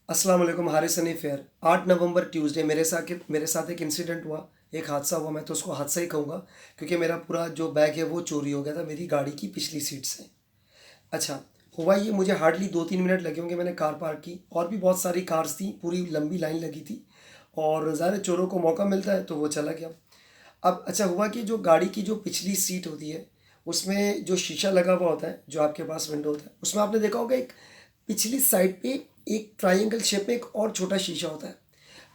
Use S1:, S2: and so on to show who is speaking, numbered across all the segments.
S1: अस्सलाम वालेकुम। हारिस हनीफ फेयर। 8 नवंबर ट्यूसडे मेरे साथ एक इंसिडेंट हुआ, एक हादसा हुआ। मैं तो उसको हादसा ही कहूँगा क्योंकि मेरा पूरा जो बैग है वो चोरी हो गया था मेरी गाड़ी की पिछली सीट से। अच्छा, हुआ ये, मुझे हार्डली 2-3 मिनट लगे होंगे। मैंने कार पार्क की और भी बहुत सारी कार्स थी, पूरी लंबी लाइन लगी थी और ज़ाहिर है चोरों को मौका मिलता है तो वो चला गया। अब अच्छा हुआ कि जो गाड़ी की जो पिछली सीट होती है उसमें जो शीशा लगा हुआ होता है, जो आपके पास विंडो होता है, उसमें आपने देखा होगा एक पिछली साइड पे एक ट्रायंगल शेप में एक और छोटा शीशा होता है।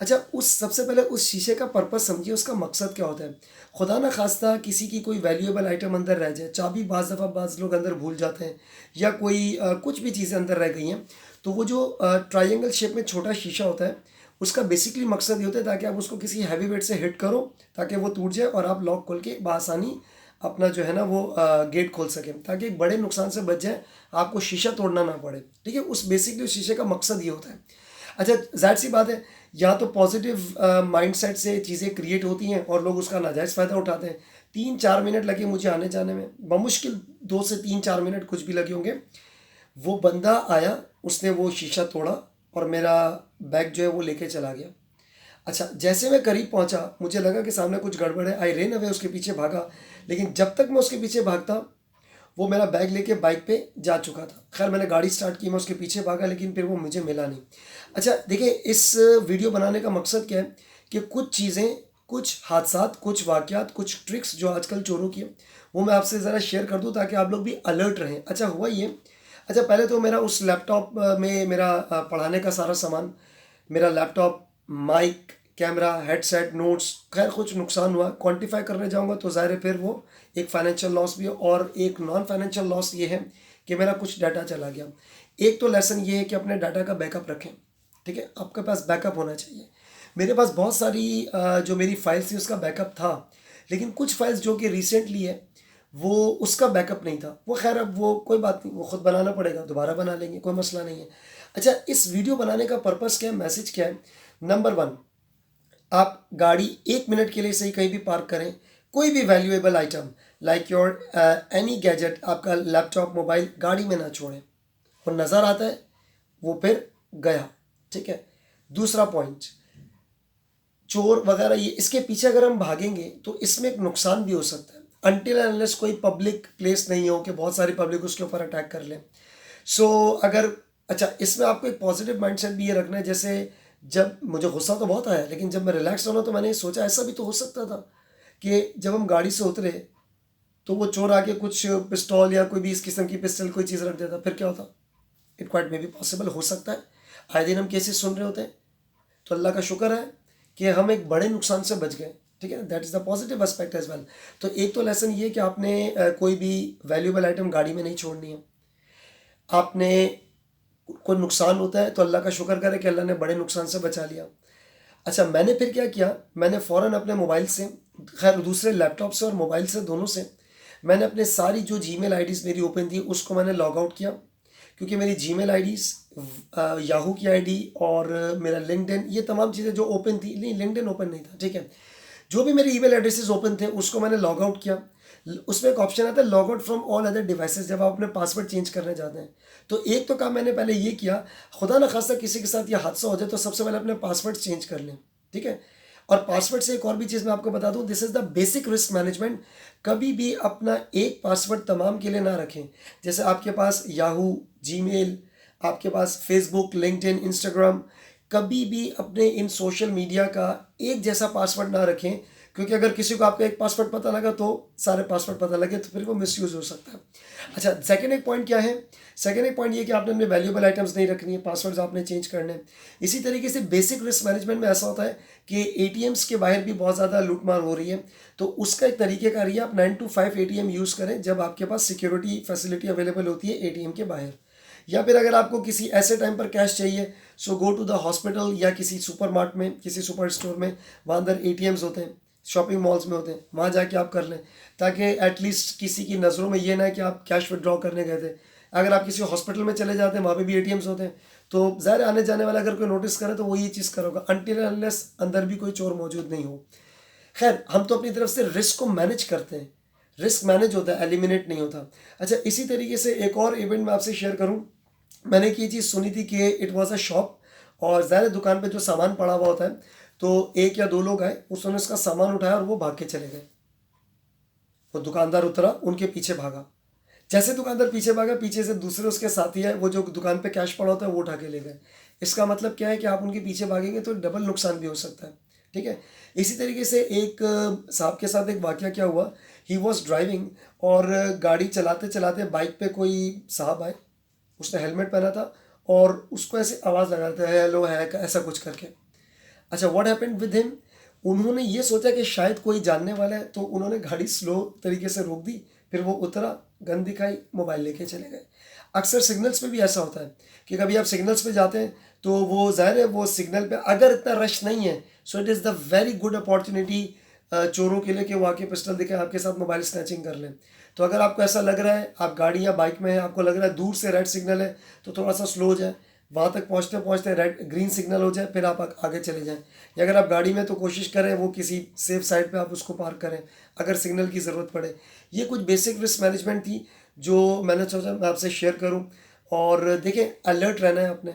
S1: अच्छा, उस सबसे पहले उस शीशे का पर्पस समझिए, उसका मकसद क्या होता है। खुदा ना खास्ता किसी की कोई वैल्यूएबल आइटम अंदर रह जाए, चाबी बाज़ दफ़ा बाज़ लोग अंदर भूल जाते हैं या कोई कुछ भी चीज़ें अंदर रह गई हैं, तो वो जो ट्रायंगल शेप में छोटा शीशा होता है उसका बेसिकली मकसद ये होता है ताकि आप उसको किसी हैवी वेट से हिट करो ताकि वो टूट जाए और आप लॉक खोल के बआसानी अपना जो है ना वो गेट खोल सकें, ताकि एक बड़े नुकसान से बच जाए, आपको शीशा तोड़ना ना पड़े। ठीक है, उस बेसिकली उस शीशे का मकसद ये होता है। अच्छा, जाहिर सी बात है, या तो पॉजिटिव माइंडसेट से चीज़ें क्रिएट होती हैं और लोग उसका नाजायज़ फ़ायदा उठाते हैं। 3-4 मिनट लगे मुझे आने जाने में, बमुश्किल 2 से 3-4 मिनट कुछ भी लगे होंगे। वो बंदा आया, उसने वो शीशा तोड़ा और मेरा बैग जो है वो लेके चला गया। अच्छा, जैसे मैं करीब पहुंचा मुझे लगा कि सामने कुछ गड़बड़ है। आई रेन अवे, उसके पीछे भागा, लेकिन जब तक मैं उसके पीछे भागता वो मेरा बैग लेके बाइक पे जा चुका था। खैर मैंने गाड़ी स्टार्ट की, मैं उसके पीछे भागा, लेकिन फिर वो मुझे मिला नहीं। अच्छा देखिए, इस वीडियो बनाने का मकसद क्या है कि कुछ चीज़ें, कुछ हादसात, कुछ वाक़यात, कुछ ट्रिक्स जो आजकल चोरों की है वो मैं आपसे ज़रा शेयर कर दूं ताकि आप लोग भी अलर्ट रहें। अच्छा हुआ ये, अच्छा पहले तो मेरा उस लैपटॉप में मेरा पढ़ाने का सारा सामान, मेरा laptop, mic, camera, headset, notes, खैर कुछ नुकसान हुआ। क्वांटिफाई करने जाऊंगा तो ज़ाहिर है फिर वो एक फाइनेंशियल लॉस भी है और एक नॉन फाइनेंशियल लॉस ये है कि मेरा कुछ डाटा चला गया। एक तो लेसन ये है कि अपने डाटा का बैकअप रखें। ठीक है, आपके पास बैकअप होना चाहिए। मेरे पास बहुत सारी जो मेरी फाइल्स थी उसका बैकअप था, लेकिन कुछ फाइल्स जो कि रिसेंटली है वो उसका बैकअप नहीं था। वो खैर अब वो कोई बात नहीं, वो खुद बनाना पड़ेगा, दोबारा बना लेंगे, कोई मसला नहीं है। अच्छा, इस वीडियो बनाने का पर्पस क्या है, मैसेज क्या है। नंबर वन, आप गाड़ी 1 मिनट के लिए सही कहीं भी पार्क करें, कोई भी valuable item like your any gadget, आपका लैपटॉप, मोबाइल, गाड़ी में ना छोड़ें। और नज़र आता है वो फिर गया। ठीक है, दूसरा पॉइंट, चोर वगैरह ये इसके पीछे अगर हम भागेंगे तो इसमें एक नुकसान भी हो सकता है, अनटिल अनलेस कोई पब्लिक प्लेस नहीं हो कि बहुत सारी पब्लिक उसके ऊपर अटैक कर ले। सो अगर, अच्छा इसमें आपको एक पॉजिटिव माइंडसेट भी ये रखना है। जैसे जब मुझे गुस्सा तो बहुत आया, लेकिन जब मैं रिलैक्स होना तो मैंने सोचा ऐसा भी तो हो सकता था कि जब हम गाड़ी से उतरे तो वो चोर आके कुछ पिस्तौल या कोई भी इस किस्म की पिस्टल कोई चीज़ रख देता, फिर क्या होता। It quite may be possible, हो सकता है। आए दिन हम केसेस सुन रहे होते हैं, तो अल्लाह का शुक्र है कि हम एक बड़े नुकसान से बच गए। ठीक है, that is the positive aspect as well. तो एक तो लेसन ये कि आपने कोई भी वैल्यूएबल आइटम गाड़ी में नहीं छोड़नी है। आपने, कोई नुकसान होता है तो अल्लाह का शुक्र करें कि अल्लाह ने बड़े नुकसान से बचा लिया। अच्छा, मैंने फिर क्या किया, मैंने फ़ौरन अपने मोबाइल से, खैर दूसरे लैपटॉप से और मोबाइल से दोनों से, मैंने अपने सारी जो जीमेल आईडीज़ मेरी ओपन थी उसको मैंने लॉग आउट किया, क्योंकि मेरी जीमेल आईडीज़, याहू की आईडी और मेरा लिंक्डइन, ये तमाम चीज़ें जो ओपन थी, नहीं लिंक्डइन ओपन नहीं था। ठीक है, जो भी मेरे ईमेल एड्रेसेस ओपन थे उसको मैंने लॉग आउट किया। उसमें एक ऑप्शन आता है log out from all other devices, जब आप अपने पासवर्ड चेंज करने जाते हैं। तो एक तो काम मैंने पहले ये किया, खुदा ना खास्ता किसी के साथ ये हादसा हो जाए तो सबसे पहले अपने पासवर्ड चेंज कर लें। ठीक है, और पासवर्ड से एक और भी चीज़ मैं आपको बता दूं, this is the basic risk management. कभी भी अपना एक पासवर्ड तमाम के लिए ना रखें। जैसे आपके पास याहू, जीमेल, आपके पास फेसबुक, लिंक्डइन, इंस्टाग्राम, कभी भी अपने इन सोशल मीडिया का एक जैसा पासवर्ड ना रखें, क्योंकि अगर किसी को आपका एक पासवर्ड पता लगा तो सारे पासवर्ड पता लगे तो फिर वो मिसयूज़ हो सकता है। अच्छा, सेकेंड एक पॉइंट क्या है, सेकेंड एक पॉइंट ये कि आपने अपने वैल्यूएबल आइटम्स नहीं रखनी है, पासवर्ड्स आपने चेंज करने हैं। इसी तरीके से बेसिक रिस्क मैनेजमेंट में ऐसा होता है कि एटीएम्स के बाहर भी बहुत ज़्यादा लूटमार हो रही है, तो उसका एक तरीके का रही है, आप 9 to 5 एटीएम यूज़ करें जब आपके पास सिक्योरिटी फैसिलिटी अवेलेबल होती है एटीएम के बाहर। या फिर अगर आपको किसी ऐसे टाइम पर कैश चाहिए, सो गो टू द हॉस्पिटल या किसी सुपर मार्ट में, किसी सुपर स्टोर में, वहाँ अंदर एटीएम्स होते हैं, शॉपिंग मॉल्स में होते हैं, वहाँ जाके आप कर लें, ताकि एटलीस्ट किसी की नज़रों में ये ना है कि आप कैश विड्रॉ करने गए थे। अगर आप किसी हॉस्पिटल में चले जाते हैं वहाँ पे भी एटीएम्स होते हैं, तो ज़ाहिर आने जाने वाला अगर कोई नोटिस करे तो वो ये चीज़ करोगा, अनटिल अनलेस अंदर भी कोई चोर मौजूद नहीं हो। खैर हम तो अपनी तरफ से रिस्क को मैनेज करते हैं, रिस्क मैनेज होता है, एलिमिनेट नहीं होता। अच्छा, इसी तरीके से एक और इवेंट मैं आपसे शेयर करूं, मैंने एक ये चीज़ सुनी थी कि इट वाज अ शॉप और ज़ाहिर दुकान पे जो सामान पड़ा हुआ होता है, तो एक या दो लोग आए, उसने उसका सामान उठाया और वो भाग के चले गए। वो दुकानदार उतरा, उनके पीछे भागा। जैसे दुकानदार पीछे भागा, पीछे से दूसरे उसके साथी है, वो जो दुकान पे कैश पड़ा होता है वो उठा के ले गए। इसका मतलब क्या है कि आप उनके पीछे भागेंगे तो डबल नुकसान भी हो सकता है। ठीक है। इसी तरीके से एक साहब के साथ एक वाकया क्या हुआ, ही वॉज ड्राइविंग, और गाड़ी चलाते चलाते बाइक पे कोई साहब आए, उसने हेलमेट पहना था और उसको ऐसे आवाज़ लगा रहे थे, हेलो है ऐसा कुछ करके। अच्छा, व्हाट हैपेंड विद हिम, उन्होंने ये सोचा कि शायद कोई जानने वाला है, तो उन्होंने गाड़ी स्लो तरीके से रोक दी, फिर वो उतरा, गन दिखाई, मोबाइल लेके चले गए। अक्सर सिग्नल्स पे भी ऐसा होता है कि कभी आप सिग्नल्स पे जाते हैं तो वो ज़ाहिर है वो सिग्नल पे अगर इतना रश नहीं है, so it is the very good opportunity चोरों के लिए कि वो आके पिस्टल दिखे आपके साथ मोबाइल स्नैचिंग कर लें। तो अगर आपको ऐसा लग रहा है, आप गाड़ी या बाइक में हैं, आपको लग रहा है दूर से रेड सिग्नल है, तो थोड़ा सा स्लो हो जाए, वहाँ तक पहुँचते पहुँचते रेड ग्रीन सिग्नल हो जाए, फिर आप आगे चले जाएं। या अगर आप गाड़ी में, तो कोशिश करें वो किसी सेफ साइड पे आप उसको पार्क करें अगर सिग्नल की ज़रूरत पड़े। ये कुछ बेसिक रिस्क मैनेजमेंट थी जो मैंने सोचा मैं आपसे शेयर करूं। और देखें, अलर्ट रहना है अपने,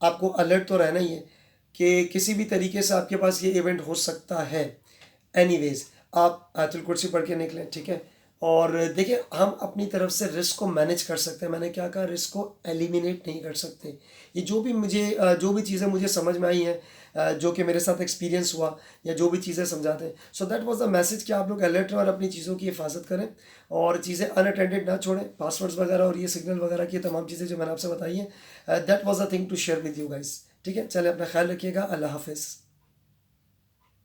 S1: आपको अलर्ट तो रहना ही है कि किसी भी तरीके से आपके पास ये इवेंट हो सकता है। एनीवेज, आप आयतुल कुर्सी पढ़ के निकलें, ठीक है। और देखिए, हम अपनी तरफ से रिस्क को मैनेज कर सकते हैं। मैंने क्या कहा, रिस्क को एलिमिनेट नहीं कर सकते। ये जो भी चीज़ें मुझे समझ में आई हैं, जो कि मेरे साथ एक्सपीरियंस हुआ, या जो भी चीज़ें समझाते हैं, so that was the message कि आप लोग अलर्ट रहें और अपनी चीज़ों की हिफाजत करें और चीज़ें अनअटेंडेड ना छोड़ें। पासवर्ड्स वगैरह और ये सिग्नल वगैरह की तमाम चीज़ें जो मैंने आपसे बताई हैं, that was the thing to share with you guys. ठीक है, चलें, अपना ख्याल रखिएगा। अल्लाह हाफिज़।